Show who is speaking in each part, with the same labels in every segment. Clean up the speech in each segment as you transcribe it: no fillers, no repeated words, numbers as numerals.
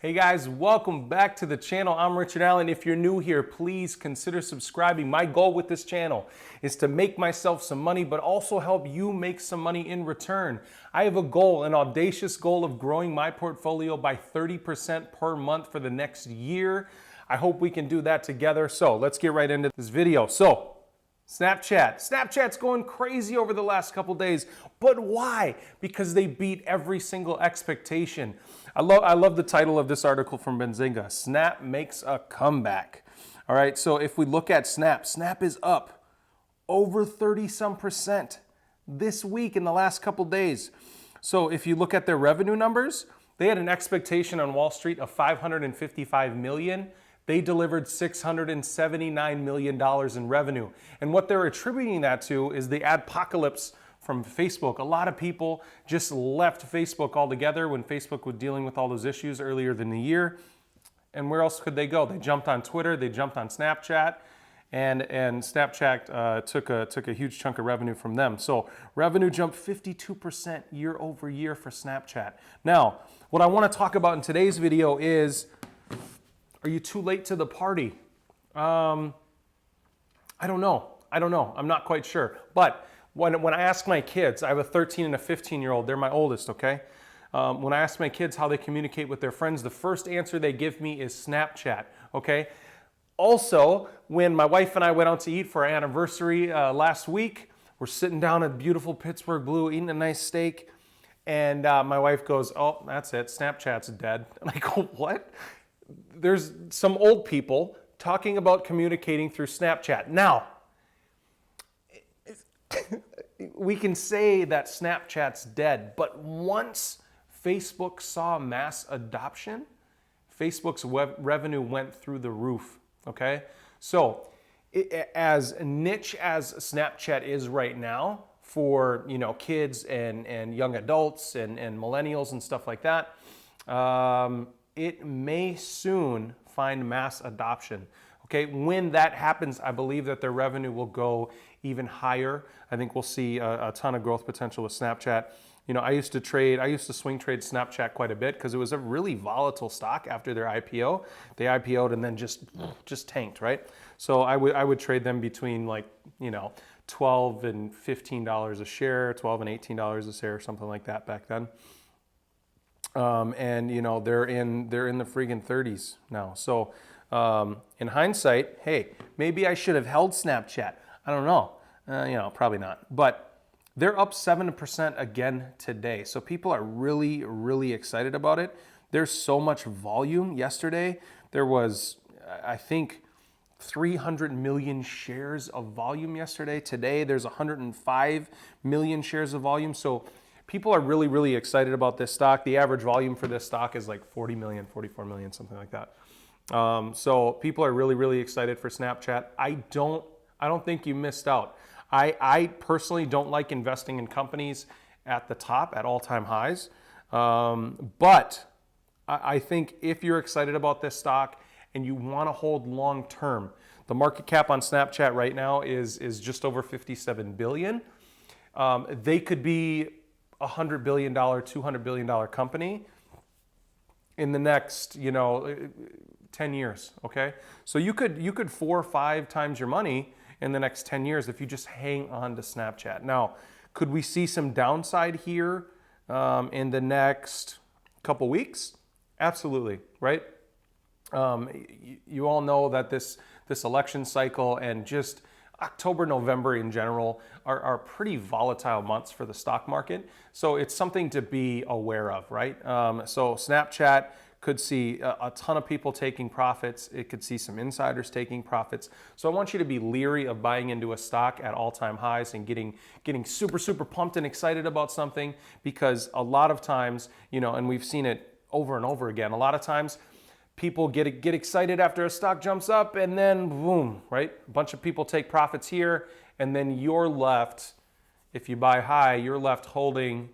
Speaker 1: Hey guys, welcome back to the channel. I'm Richard Allen. If you're new here, please consider subscribing. My goal with this channel is to make myself some money, but also help you make some money in return. I have a goal, an audacious goal of growing my portfolio by 30% per month for the next year. I hope we can do that together. So let's get right into this video. Snapchat's going crazy over the last couple days, but why? Because they beat every single expectation. I love the title of this article from Benzinga. Snap makes a comeback. All right, so if we look at Snap is up over 30% this week in the last couple days. So if you look at their revenue numbers, they had an expectation on Wall Street of $555 million. They delivered $679 million in revenue. And what they're attributing that to is the adpocalypse from Facebook. A lot of people just left Facebook altogether when Facebook was dealing with all those issues earlier in the year. And where else could they go? They jumped on Twitter, they jumped on Snapchat, and Snapchat took a huge chunk of revenue from them. So revenue jumped 52% year over year for Snapchat. Now, what I want to talk about in today's video is, are you too late to the party? I don't know. I'm not quite sure. But when I ask my kids, I have a 13 and a 15-year-old. They're my oldest, okay? When I ask my kids how they communicate with their friends, the first answer they give me is Snapchat, okay? Also, when my wife and I went out to eat for our anniversary last week, we're sitting down at beautiful Pittsburgh Blue, eating a nice steak, and my wife goes, "Oh, that's it. Snapchat's dead." And I go, "What?" There's some old people talking about communicating through Snapchat. Now, we can say that Snapchat's dead, but once Facebook saw mass adoption, Facebook's revenue went through the roof, okay? So, as niche as Snapchat is right now for, kids and young adults and millennials and stuff like that, it may soon find mass adoption. Okay, when that happens, I believe that their revenue will go even higher. I think we'll see a ton of growth potential with Snapchat. I used to swing trade Snapchat quite a bit because it was a really volatile stock after their IPO. They IPO'd and then just tanked, right? So I would trade them between $12 and $15 a share, $12 and $18 a share, something like that back then. They're in the friggin' 30s now. So in hindsight, hey, maybe I should have held Snapchat. I don't know. Probably not. But they're up 7% again today. So people are really, really excited about it. There's so much volume. Yesterday, there was, I think, 300 million shares of volume yesterday. Today, there's 105 million shares of volume. So people are really, really excited about this stock. The average volume for this stock is like 40 million, 44 million, something like that. So people are really, really excited for Snapchat. I don't think you missed out. I personally don't like investing in companies at the top, at all-time highs. But I think if you're excited about this stock and you want to hold long-term, the market cap on Snapchat right now is just over 57 billion. They could be $100 billion, $200 billion company in the next, 10 years, okay? So you could 4 or 5 times your money in the next 10 years if you just hang on to Snapchat. Now, could we see some downside here in the next couple weeks? Absolutely, right? You all know that this election cycle and just October, November in general are pretty volatile months for the stock market. So it's something to be aware of, right? So Snapchat could see a ton of people taking profits. It could see some insiders taking profits. So I want you to be leery of buying into a stock at all-time highs and getting super, super pumped and excited about something, because a lot of times, and we've seen it over and over again, a lot of times people get excited after a stock jumps up and then boom, right? A bunch of people take profits here and then you're left, if you buy high, you're left holding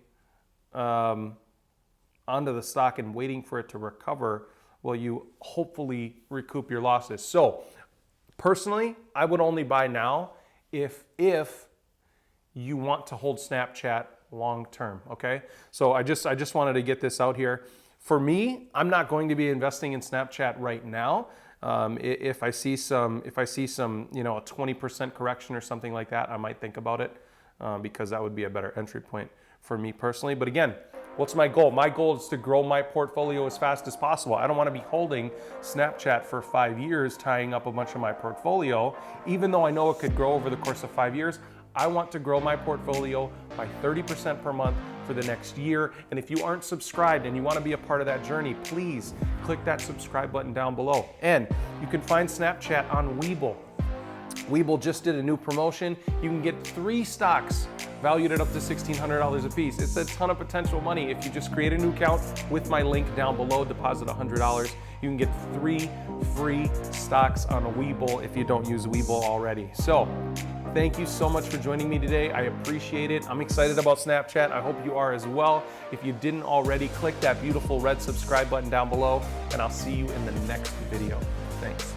Speaker 1: onto the stock and waiting for it to recover while you hopefully recoup your losses. So personally, I would only buy now if you want to hold Snapchat long term, okay? So I just wanted to get this out here. For me, I'm not going to be investing in Snapchat right now. If I see some, a 20% correction or something like that, I might think about it because that would be a better entry point for me personally. But again, what's my goal? My goal is to grow my portfolio as fast as possible. I don't want to be holding Snapchat for 5 years, tying up a bunch of my portfolio, even though I know it could grow over the course of 5 years. I want to grow my portfolio by 30% per month for the next year. And if you aren't subscribed and you want to be a part of that journey, please click that subscribe button down below. And you can find Snapchat on WeBull. WeBull just did a new promotion. You can get 3 stocks valued at up to $1,600 a piece. It's a ton of potential money. If you just create a new account with my link down below, deposit $100, you can get 3 free stocks on a WeBull if you don't use WeBull already. So thank you so much for joining me today. I appreciate it. I'm excited about Snapchat. I hope you are as well. If you didn't already, click that beautiful red subscribe button down below, and I'll see you in the next video. Thanks.